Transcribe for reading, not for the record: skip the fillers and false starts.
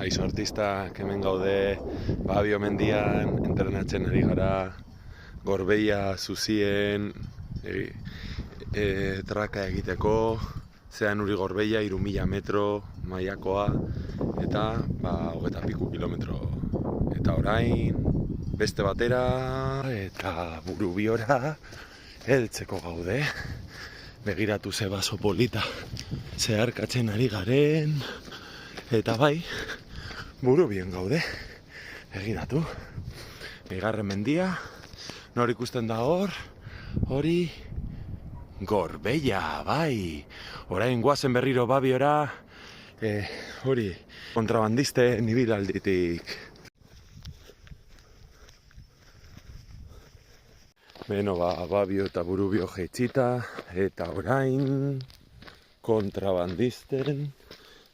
Aizu artista, hemen gaude Babio mendian, entrenatzen ari gara, Gorbeia zuzien, traka egiteko, zean uri Gorbeia, 3000 metro, mailakoa, eta 20 kilometro. Eta orain, beste batera, eta Burubiora, heltzeko gaude. Begiratu ze baso polita, zeharkatzen ari garen, eta bai, Burubien gaude, begiratu. Bigarren mendia, nor ikusten da hor, hori Gorbeia, bai. Orain guazen berriro Babiora, hori kontrabandisten ibilalditik. Beno, Babio eta Burubio jeitzita, eta orain kontrabandisten